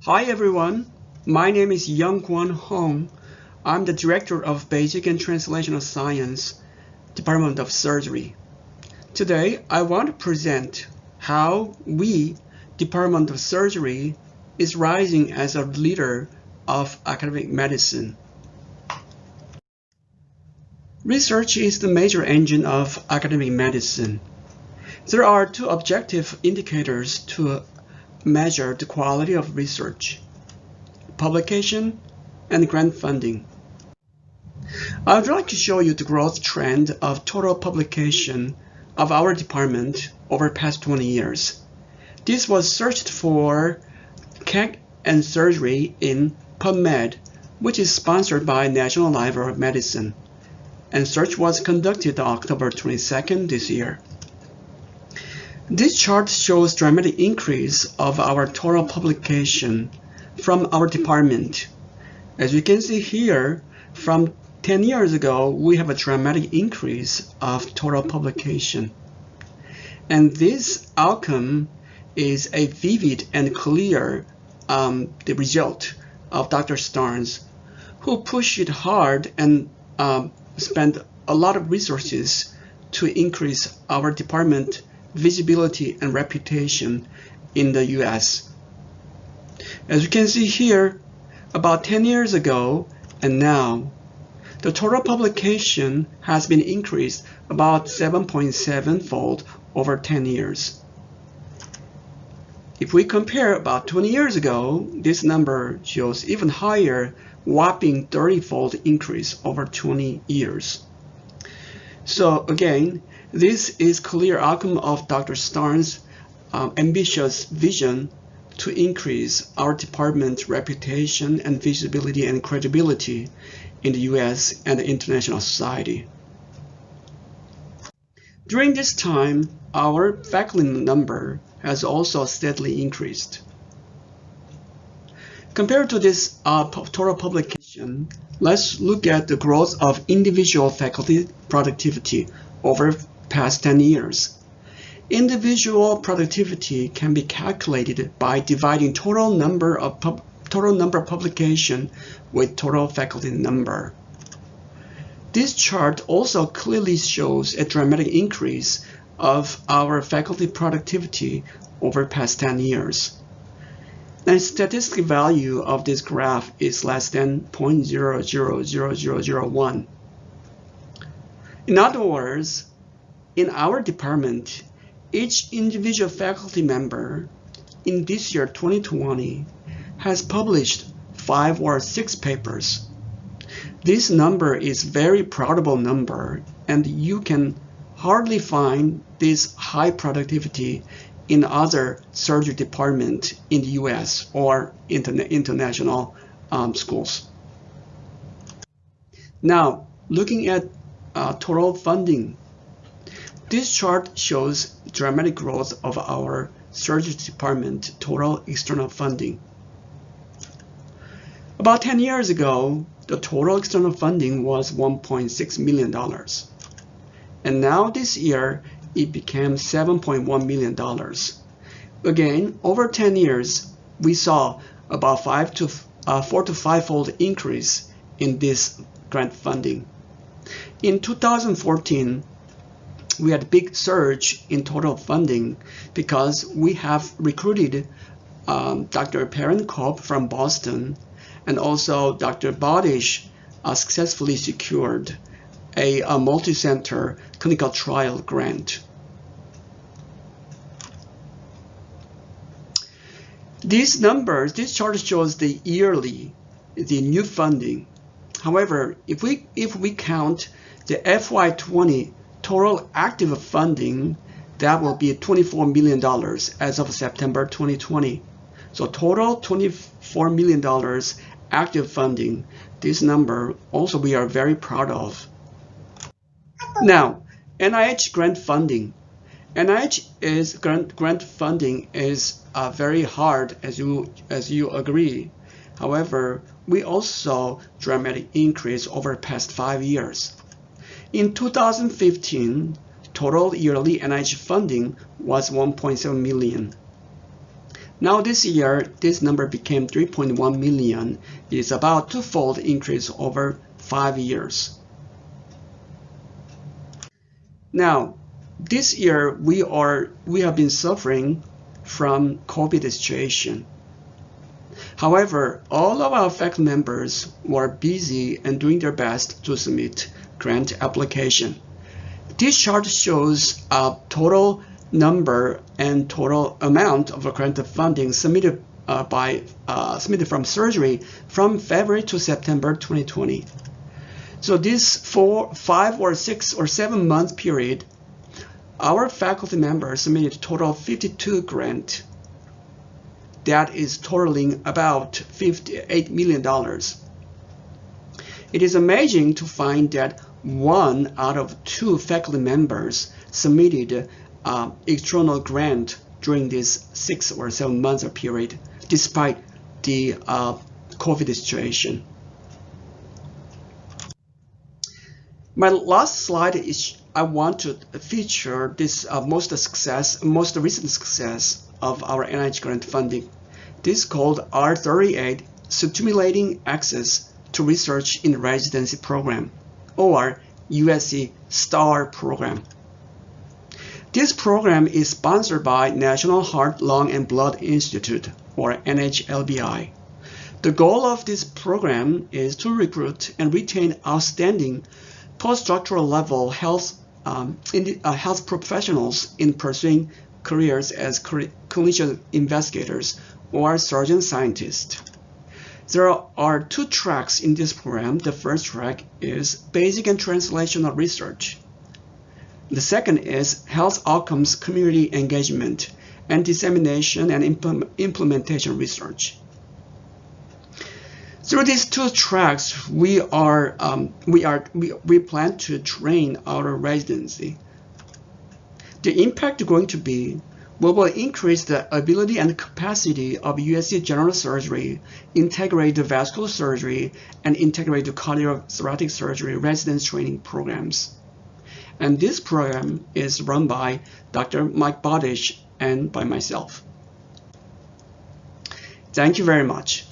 Hi everyone, my name is Young-Kwon Hong. I'm the Director of Basic and Translational Science, Department of Surgery. Today, I want to present how we, Department of Surgery, is rising as a leader of academic medicine. Research is the major engine of academic medicine. There are two objective indicators to measure the quality of research: publication and grant funding. I would like to show you the growth trend of total publication of our department over the past 20 years. This was searched for Keck and Surgery in PubMed, which is sponsored by National Library of Medicine, and search was conducted on October 22nd this year. This chart shows dramatic increase of our total publication from our department. As you can see here, from 10 years ago, we have a dramatic increase of total publication. And this outcome is a vivid and clear the result of Dr. Starnes, who pushed it hard and spent a lot of resources to increase our department visibility and reputation in the US. As you can see here, about 10 years ago and now, the total publication has been increased about 7.7-fold over 10 years. If we compare about 20 years ago, this number shows even higher, whopping 30-fold increase over 20 years. So again, this is clear outcome of Dr. Starnes' ambitious vision to increase our department's reputation and visibility and credibility in the US and the international society. During this time, our faculty number has also steadily increased. Compared to this total publication, let's look at the growth of individual faculty productivity over past 10 years. Individual productivity can be calculated by dividing total number of publication with total faculty number. This chart also clearly shows a dramatic increase of our faculty productivity over past 10 years. The statistical value of this graph is less than 0.000001. In other words, in our department, each individual faculty member in this year 2020 has published 5 or 6 papers. This number is very proudable number, and you can hardly find this high productivity in other surgery departments in the US or international schools. Now, looking at total funding, this chart shows dramatic growth of our surgery department total external funding. About 10 years ago, the total external funding was $1.6 million. And now this year, it became $7.1 million. Again, over 10 years, we saw about 4 to 5-fold increase in this grant funding. In 2014, we had a big surge in total funding because we have recruited Dr. Perenkop from Boston, and also Dr. Bodish successfully secured a multi-center clinical trial grant. These numbers, this chart shows the new funding. However, if we count the FY20 total active funding, that will be $24 million as of September 2020. So total $24 million active funding. This number also we are very proud of. Now, NIH grant funding. NIH is grant funding is very hard, as you agree. However, we also dramatic increase over the past 5 years. In 2015, total yearly NIH funding was $1.7 million. Now this year, this number became 3.1 million. It is about twofold increase over 5 years. Now, this year we have been suffering from COVID situation. However, all of our faculty members were busy and doing their best to submit grant application. This chart shows total number and total amount of grant funding submitted from surgery from February to September 2020. So this 4, 5, or 6 or 7 month period, our faculty members submitted a total of 52 grants. That is totaling about $58 million. It is amazing to find that 1 out of 2 faculty members submitted external grant during this 6 or 7 months period, despite the COVID situation. My last slide is I want to feature this most recent success of our NIH grant funding. This is called R38, Stimulating Access to Research in Residency Program, or USC STAR program. This program is sponsored by National Heart, Lung, and Blood Institute, or NHLBI. The goal of this program is to recruit and retain outstanding postdoctoral level health professionals in pursuing careers as clinician investigators or surgeon scientists. There are 2 tracks in this program. The first track is basic and translational research. The second is health outcomes community engagement and dissemination and implementation research. Through these 2 tracks, we plan to train our residency. The impact is going to be we will increase the ability and capacity of USC general surgery, integrated vascular surgery, and integrated cardiothoracic surgery residence training programs. And this program is run by Dr. Mike Bodish and by myself. Thank you very much.